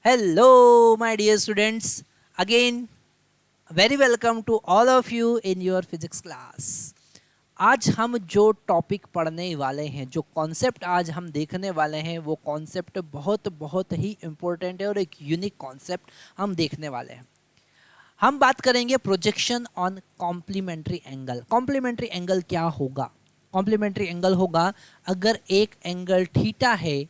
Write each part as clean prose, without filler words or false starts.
Hello, my dear students. Again, very welcome to all of you in your physics class. आज हम जो topic पढ़ने वाले हैं, जो कॉन्सेप्ट आज हम देखने वाले हैं, वो कॉन्सेप्ट बहुत बहुत ही इम्पोर्टेंट है और एक यूनिक कॉन्सेप्ट हम देखने वाले हैं. हम बात करेंगे projection on complementary angle. Complementary angle क्या होगा? कॉम्प्लीमेंट्री एंगल होगा अगर एक एंगल थीटा है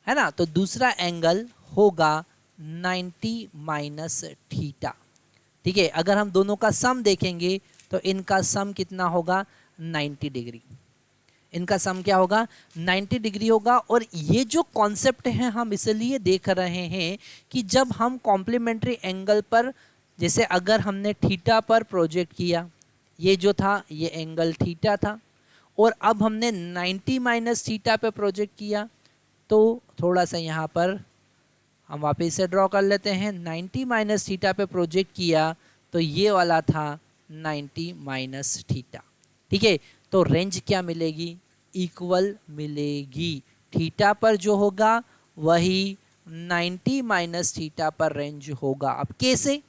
ना, तो दूसरा एंगल होगा 90 माइनस थीटा. ठीक है, अगर हम दोनों का सम देखेंगे तो इनका सम कितना होगा? 90 डिग्री. इनका सम क्या होगा? 90 डिग्री होगा. और ये जो कॉन्सेप्ट है हम इसलिए देख रहे हैं कि जब हम कॉम्प्लीमेंट्री एंगल पर, जैसे अगर हमने थीटा पर प्रोजेक्ट किया, ये जो था ये एंगल थीटा था, और अब हमने 90 माइनस थीटा पे प्रोजेक्ट किया, तो थोड़ा सा यहाँ पर हम वापस से ड्रॉ कर लेते हैं. 90 माइनस थीटा पे प्रोजेक्ट किया तो ये वाला था 90 माइनस थीटा. ठीक है, तो रेंज क्या मिलेगी? इक्वल मिलेगी. थीटा पर जो होगा वही 90 माइनस थीटा पर रेंज होगा. अब कैसे?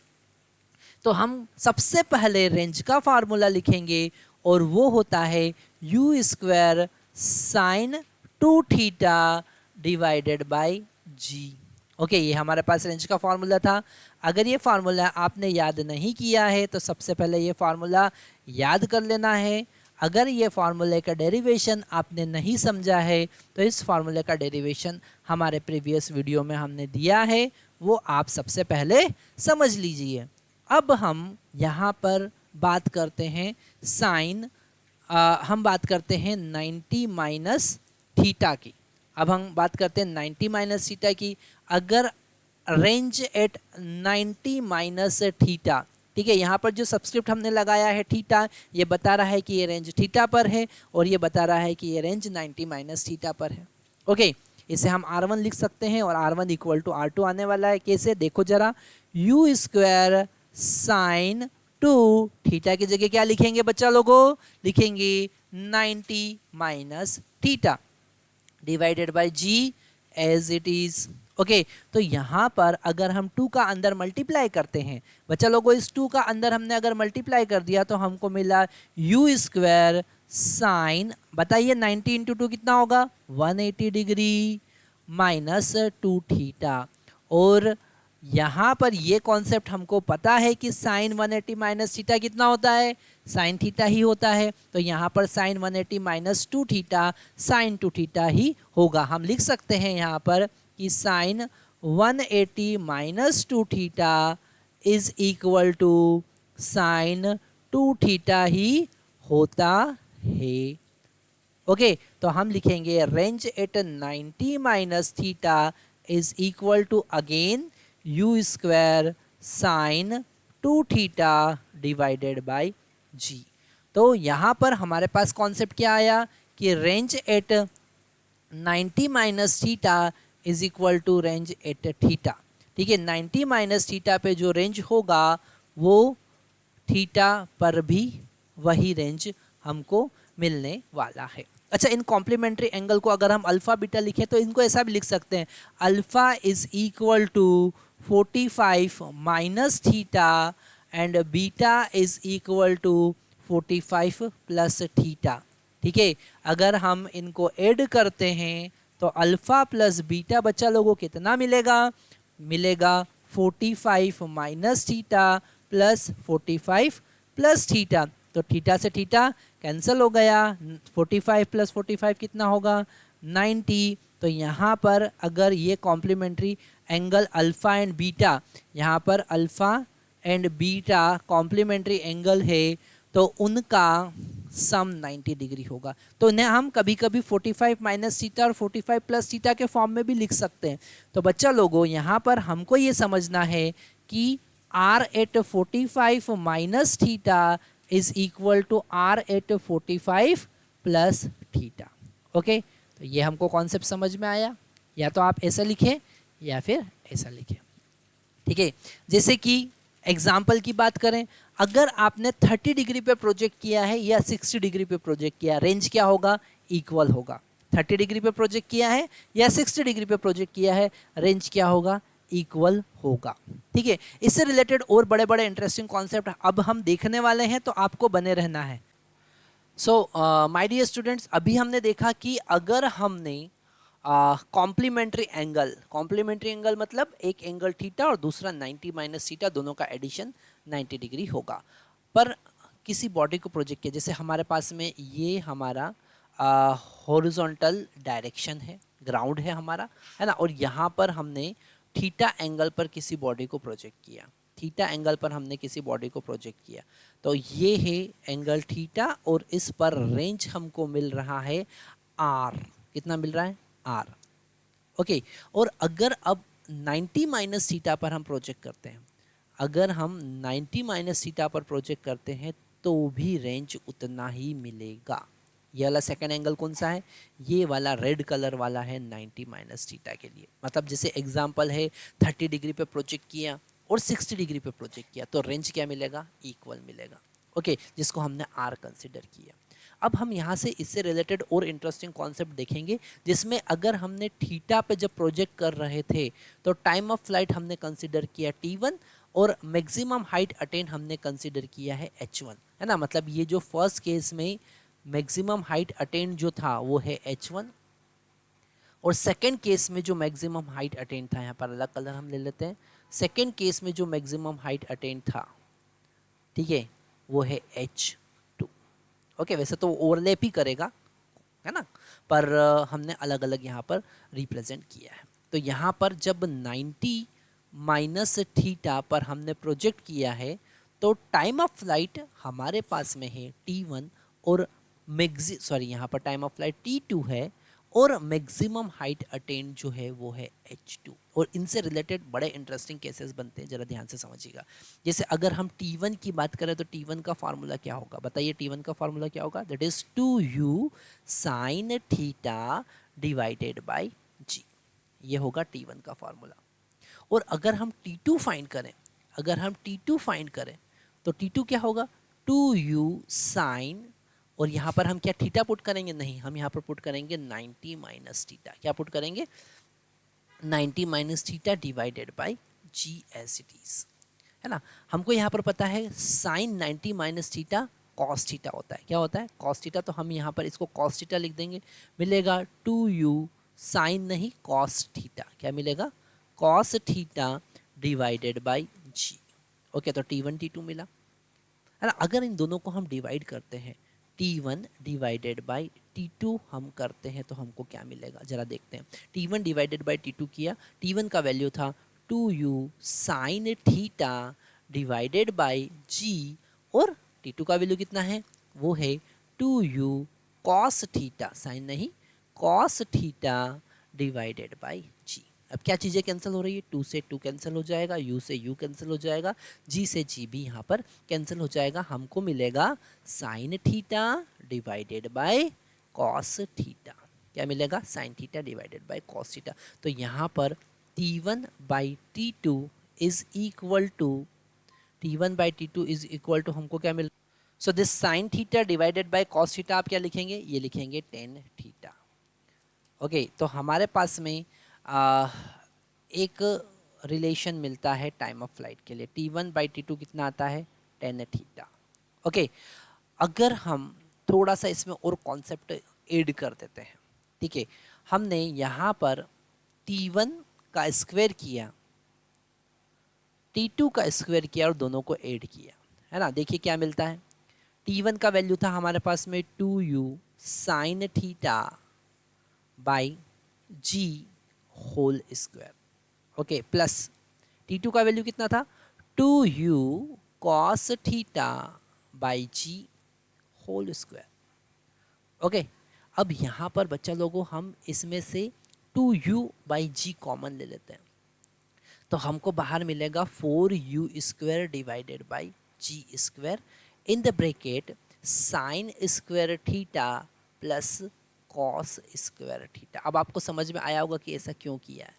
तो हम सबसे पहले रेंज का फार्मूला लिखेंगे और वो होता है u square sine 2 theta divided by g. Okay, ये हमारे पास रेंज का फार्मूला था. अगर ये फार्मूला आपने याद नहीं किया है तो सबसे पहले ये फार्मूला याद कर लेना है. अगर ये फार्मूले का डेरिवेशन आपने नहीं समझा है तो इस फार्मूले का डेरिवेशन हमारे प्रीवियस वीडियो में हमने दिया है, वो आप सबसे पहले समझ लीजिए. अब हम यहाँ पर बात करते हैं साइन, हम बात करते हैं 90 माइनस थीटा की. अब हम बात करते हैं 90 माइनस थीटा की. अगर रेंज एट 90 माइनस थीटा, ठीक है, यहाँ पर जो सब्सक्रिप्ट हमने लगाया है थीटा, ये बता रहा है कि ये रेंज थीटा पर है और ये बता रहा है कि ये रेंज 90 माइनस थीटा पर है. ओके, इसे हम R1 लिख सकते हैं और R1 इक्वल टू R2 आने वाला है. कैसे? देखो जरा, यू स्क्वायर साइन 2 थीटा की जगह क्या लिखेंगे बच्चा लोगों? लिखेंगे 90 minus theta divided by g as it is. Okay, तो यहाँ पर अगर हम 2 का अंदर मल्टीप्लाई करते हैं बच्चा लोगों, इस 2 का अंदर हमने अगर मल्टीप्लाई कर दिया तो हमको मिला यू स्क्वायर साइन, बताइए 90 इंटू 2 कितना होगा? 180 डिग्री माइनस 2 थीटा. और यहाँ पर ये कॉन्सेप्ट हमको पता है कि साइन 180 माइनस थीटा कितना होता है? साइन थीटा ही होता है. तो यहाँ पर sine 180 minus 2 theta sine 2 theta ही होगा. हम लिख सकते हैं यहाँ पर कि sine 180 minus 2 theta is equal to sine 2 theta ही होता है. ओके, तो हम लिखेंगे range at 90 minus theta is equal to again u square sine 2 theta divided by g. तो यहाँ पर हमारे पास कॉन्सेप्ट क्या आया कि range at 90 minus theta is equal to range at theta. ठीक है, 90 माइनस थीटा पे जो रेंज होगा वो थीटा पर भी वही रेंज हमको मिलने वाला है. अच्छा, इन कॉम्प्लीमेंट्री एंगल को अगर हम अल्फा बीटा लिखें तो इनको ऐसा भी लिख सकते हैं, alpha is equal to 45 minus theta and beta is equal to 45 plus theta. ठीक है, अगर हम इनको ऐड करते हैं तो अल्फा प्लस बीटा बच्चा लोगों कितना मिलेगा? मिलेगा 45 minus theta plus 45 plus theta. तो थीटा से थीटा कैंसिल हो गया. 45 प्लस 45 कितना होगा? 90. तो यहाँ पर अगर ये complementary angle alpha and beta, यहाँ पर alpha and beta complementary angle है तो उनका सम 90 डिग्री होगा. तो इन्हें हम कभी कभी 45 माइनस थीटा और 45 प्लस थीटा के फॉर्म में भी लिख सकते हैं. तो बच्चा लोगों, यहाँ पर हमको ये समझना है कि R at 45 minus theta is equal to R at 45 plus theta. Okay, तो ये हमको कॉन्सेप्ट समझ में आया. या तो आप ऐसा लिखें या फिर ऐसा लिखें. ठीक है, जैसे कि एग्जाम्पल की बात करें, अगर आपने 30 डिग्री पे प्रोजेक्ट किया है या 60 डिग्री पे प्रोजेक्ट किया, रेंज क्या होगा? इक्वल होगा. 30 डिग्री पे प्रोजेक्ट किया है या 60 डिग्री पे प्रोजेक्ट किया है, रेंज क्या होगा? इक्वल होगा। ठीक है, इससे रिलेटेड और बड़े बड़े इंटरेस्टिंग कॉन्सेप्ट अब हम देखने वाले हैं, तो आपको बने रहना है। सो माय डियर स्टूडेंट्स, अभी हमने देखा कि अगर हमने कॉम्प्लीमेंट्री एंगल मतलब एक एंगल थीटा और दूसरा 90 माइनस थीटा, दोनों का एडिशन 90 डिग्री होगा। पर किसी बॉडी को प्रोजेक्ट किया, जैसे हमारे पास में ये हमारा हॉरिजॉन्टल डायरेक्शन है, ग्राउंड है हमारा, है ना, और यहाँ पर हमने थीटा एंगल पर किसी बॉडी को प्रोजेक्ट किया, थीटा एंगल पर हमने किसी बॉडी को प्रोजेक्ट किया, तो ये है एंगल थीटा और इस पर रेंज हमको मिल रहा है आर। कितना मिल रहा है? आर। ओके, और अगर अब 90 माइनस थीटा पर हम प्रोजेक्ट करते हैं, अगर हम 90 माइनस थीटा पर प्रोजेक्ट करते हैं तो भी रेंज उतना ही मिलेगा। ये वाला सेकंड एंगल कौन सा है? ये वाला रेड कलर वाला है 90 माइनस थीटा के लिए। मतलब जैसे एग्जांपल है 30 डिग्री पे प्रोजेक्ट किया और 60 डिग्री पे प्रोजेक्ट किया, तो रेंज क्या मिलेगा? इक्वल मिलेगा। ओके, जिसको हमने आर कंसिडर किया। अब हम यहाँ से इससे रिलेटेड और इंटरेस्टिंग कॉन्सेप्ट देखेंगे, जिसमें अगर हमने थीटा पे जब प्रोजेक्ट कर रहे थे तो टाइम ऑफ फ्लाइट हमने कंसिडर किया t1 और मैक्सिमम हाइट अटेन हमने कंसिडर किया है h1, है ना। मतलब ये जो फर्स्ट केस में मैक्सिमम हाइट अटेन जो था वो है h1, और सेकेंड केस में जो मैक्सिमम हाइट अटेन था, यहाँ पर अलग कलर हम ले लेते हैं, सेकेंड केस में जो मैक्सिमम हाइट अटेन था, ठीक है, वो है h2। ओके, वैसे तो ओवरलैप ही करेगा, है ना, पर हमने अलग अलग यहाँ पर रिप्रेजेंट किया है। तो यहाँ पर जब 90 माइनस थीटा पर हमने प्रोजेक्ट किया है तो टाइम ऑफ फ्लाइट हमारे पास में है t1 और यहाँ पर टाइम ऑफ फ्लाइट t2 है और मैक्सिमम हाइट अटेन जो है वो है h2। और इनसे रिलेटेड बड़े इंटरेस्टिंग केसेस बनते हैं, जरा ध्यान से समझिएगा। जैसे अगर हम t1 की बात करें तो t1 का फार्मूला क्या होगा? बताइए, t1 का फार्मूला क्या होगा? That is 2u sine theta divided bye g। ये होगा t1 का फार्मूला। और अगर हम t2 फाइंड करें, अगर हम t2 फाइंड करें तो t2 क्या होगा? 2u साइन, और यहाँ पर हम क्या थीटा पुट करेंगे? नहीं, हम यहाँ पर पुट करेंगे 90 माइनस थीटा। क्या पुट करेंगे? 90 minus theta divided by g as it is, है ना। हमको यहाँ पर पता है sine 90 minus theta cos theta होता है। क्या होता है? Cos theta. तो हम यहाँ पर इसको कॉस थीटा लिख देंगे, मिलेगा 2u साइन नहीं कॉस थीटा। क्या मिलेगा? Cos theta divided by g. Okay, तो t1 t2 मिला, है ना। अगर इन दोनों को हम डिवाइड करते हैं, t1 डिवाइडेड बाई t2 हम करते हैं तो हमको क्या मिलेगा? जरा देखते हैं। t1 डिवाइडेड बाई t2 किया, t1 का वैल्यू था 2u sine theta divided by g, और t2 का वैल्यू कितना है? वो है 2u कॉस थीटा, साइन नहीं cos theta divided by g। अब क्या चीज़ें कैंसिल हो रही है? 2 से 2 कैंसिल हो जाएगा, u से u कैंसिल हो जाएगा, g से g भी यहाँ पर कैंसिल हो जाएगा। हमको मिलेगा sign theta divided by cos theta. क्या मिलेगा? Sign theta divided by cos theta. तो यहाँ पर t1 by t2 is equal to हमको क्या मिल, so this sine theta divided by cos theta आप क्या लिखेंगे? ये लिखेंगे टेन थीटा। ओके, तो हमारे पास में एक रिलेशन मिलता है टाइम ऑफ फ्लाइट के लिए। t1 बाई t2 कितना आता है? Tan theta. ओके, अगर हम थोड़ा सा इसमें और कॉन्सेप्ट ऐड कर देते हैं, ठीक है, हमने यहाँ पर t1 का स्क्वायर किया, t2 का स्क्वायर किया और दोनों को ऐड किया, है ना। देखिए क्या मिलता है। t1 का वैल्यू था हमारे पास में 2u sine theta by g whole square. Okay, plus t2 का वैल्यू कितना था? 2u cos theta by g whole square. Okay, अब यहाँ पर बच्चा लोगों हम इसमें से 2u बाई जी कॉमन ले लेते हैं, तो हमको बाहर मिलेगा 4u square divided by g square in the bracket sine square theta plus cos square theta. अब आपको समझ में आया होगा कि ऐसा क्यों किया है,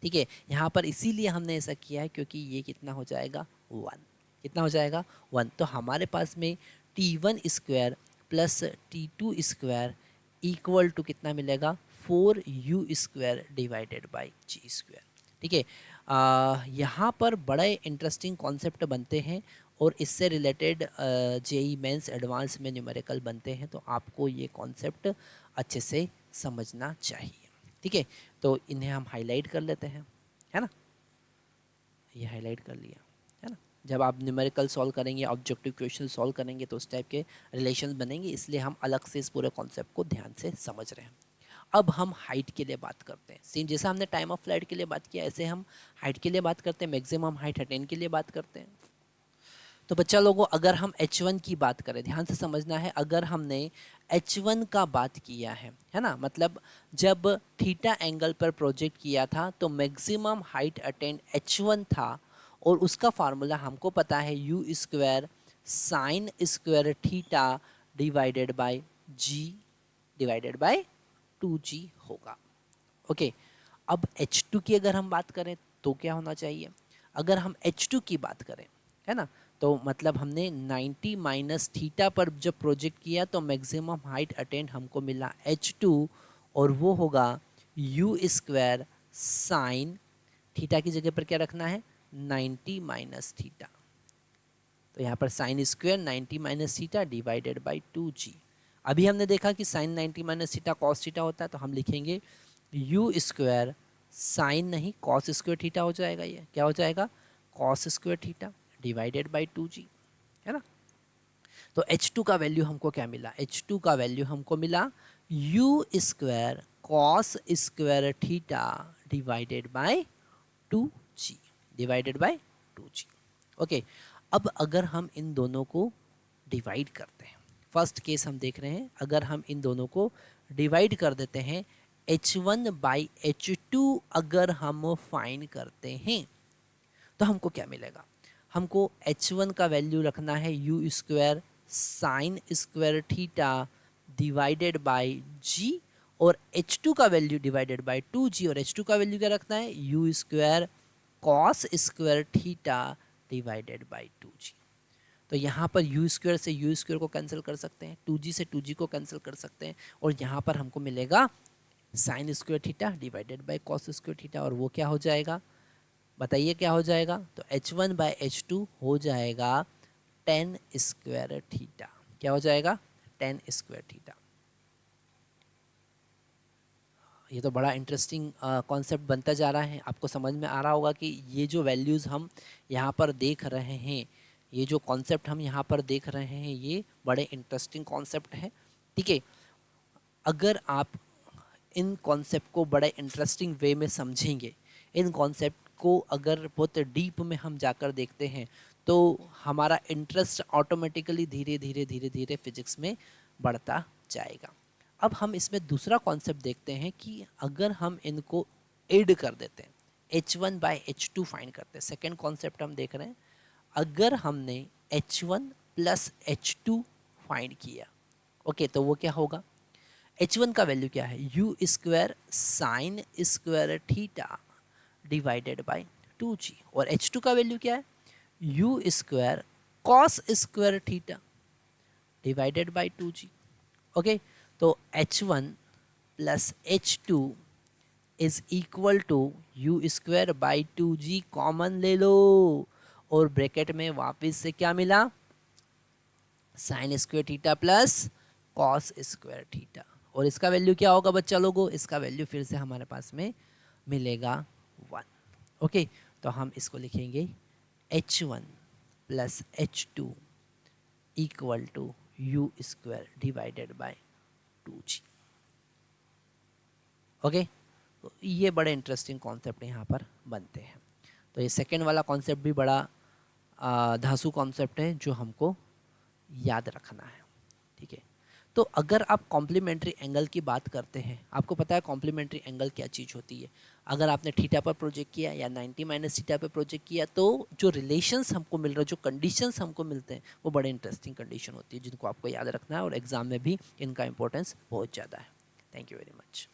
ठीक है। यहाँ पर इसीलिए हमने ऐसा किया है क्योंकि ये कितना हो जाएगा? 1। कितना हो जाएगा? 1। तो हमारे पास में t1 square plus t2 square equal to कितना मिलेगा? 4u square divided by g square. ठीक है, यहाँ पर बड़े इंटरेस्टिंग कॉन्सेप्ट बनते हैं और इससे रिलेटेड जेई मेंस एडवांस में न्यूमेरिकल बनते हैं, तो आपको ये कॉन्सेप्ट अच्छे से समझना चाहिए। ठीक है, तो इन्हें हम हाईलाइट कर लेते हैं, है ना, ये हाईलाइट कर लिया, है ना। जब आप न्यूमेरिकल सॉल्व करेंगे, ऑब्जेक्टिव क्वेश्चन सॉल्व करेंगे तो उस टाइप के रिलेशन बनेंगे, इसलिए हम अलग से इस पूरे कॉन्सेप्ट को ध्यान से समझ रहे हैं। अब हम हाइट के लिए बात करते हैं। सेम जैसा हमने टाइम ऑफ फ्लाइट के लिए बात किया, ऐसे हम हाइट के लिए बात करते हैं, मैक्सिमम हाइट अटेन के लिए बात करते हैं। तो बच्चा लोगों, अगर हम h1 की बात करें, ध्यान से समझना है, अगर हमने h1 का बात किया है ना, मतलब जब थीटा एंगल पर प्रोजेक्ट किया था तो मैक्सिमम हाइट अटेंड h1 था, और उसका फार्मूला हमको पता है u square sine square theta divided bye g divided by 2g होगा। ओके, अब h2 की अगर हम बात करें तो क्या होना चाहिए, अगर हम h2 की बात करें, है ना, तो मतलब हमने 90 माइनस थीटा पर जब प्रोजेक्ट किया तो मैक्सिमम हाइट अटेंड हमको मिला h2, और वो होगा u स्क्वायर साइन थीटा की जगह पर क्या रखना है 90 माइनस थीटा, तो यहाँ पर sine square 90 minus theta divided by 2g। अभी हमने देखा कि sine 90 minus theta cos theta होता है, तो हम लिखेंगे u स्क्वायर साइन नहीं कॉस स्क्वायर थीटा हो जाएगा, ये क्या हो जाएगा cos square theta divided by 2g, है ना। तो h2 का वैल्यू हमको क्या मिला, h2 का वैल्यू हमको मिला u square cos square theta divided by 2g divided by 2g। Okay, अब अगर हम इन दोनों को डिवाइड करते हैं, फर्स्ट केस हम देख रहे हैं, अगर हम इन दोनों को डिवाइड कर देते हैं h1 बाई h2 अगर हम फाइंड करते हैं तो हमको क्या मिलेगा, हमको h1 का वैल्यू रखना है u square sine square theta divided bye g, और h2 का वैल्यू डिवाइडेड बाय 2g, और h2 का वैल्यू क्या रखना है u square cos square theta divided by 2g। तो यहाँ पर u स्क्वायर से u स्क्वायर को कैंसिल कर सकते हैं, 2g से 2g को कैंसिल कर सकते हैं, और यहाँ पर हमको मिलेगा sign square theta divided by cos square theta, और वो क्या हो जाएगा, बताइए क्या हो जाएगा, तो h1 बाय h2 हो जाएगा tan स्क्वायर थीटा, क्या हो जाएगा tan स्क्वायर थीटा। ये तो बड़ा इंटरेस्टिंग कॉन्सेप्ट बनता जा रहा है, आपको समझ में आ रहा होगा कि ये जो वैल्यूज़ हम यहाँ पर देख रहे हैं, ये जो कॉन्सेप्ट हम यहाँ पर देख रहे हैं, ये बड़े इंटरेस्टिंग कॉन्सेप्ट है। ठीक है, अगर आप इन कॉन्सेप्ट को बड़े इंटरेस्टिंग वे में समझेंगे, इन कॉन्सेप्ट को अगर बहुत डीप में हम जाकर देखते हैं, तो हमारा इंटरेस्ट ऑटोमेटिकली धीरे धीरे धीरे धीरे फिजिक्स में बढ़ता जाएगा। अब हम इसमें दूसरा कॉन्सेप्ट देखते हैं कि अगर हम इनको ऐड कर देते हैं h1 बाई h2 फाइंड करते हैं, सेकेंड कॉन्सेप्ट हम देख रहे हैं, अगर हमने h1 प्लस h2 फाइंड किया, ओके, तो वो क्या होगा, h1 का वैल्यू क्या है u square sine square theta divided by 2g, और h2 का वैल्यू क्या है u square cos square theta divided by 2g। Okay, तो h1 plus h2 is equal to u square by 2g, common ले लो, और ब्रैकेट में वापस से क्या मिला sine square theta plus cos square theta, और इसका वैल्यू क्या होगा बच्चा लोगों, इसका वैल्यू फिर से हमारे पास में मिलेगा 1। ओके, तो हम इसको लिखेंगे h1 plus h2 equal to u square divided by 2g। Okay, तो ये बड़े इंटरेस्टिंग कॉन्सेप्ट यहाँ पर बनते हैं। तो ये सेकेंड वाला कॉन्सेप्ट भी बड़ा धांसू कॉन्सेप्ट है जो हमको याद रखना है। ठीक है, तो अगर आप कॉम्प्लीमेंट्री एंगल की बात करते हैं, आपको पता है कॉम्प्लीमेंट्री एंगल क्या चीज़ होती है, अगर आपने थीटा पर प्रोजेक्ट किया या 90 माइनस थीटा पर प्रोजेक्ट किया, तो जो रिलेशंस हमको मिल रहा है, जो कंडीशंस हमको मिलते हैं, वो बड़े इंटरेस्टिंग कंडीशन होती है जिनको आपको याद रखना है, और एग्जाम में भी इनका इंपॉर्टेंस बहुत ज़्यादा है। Thank you very much.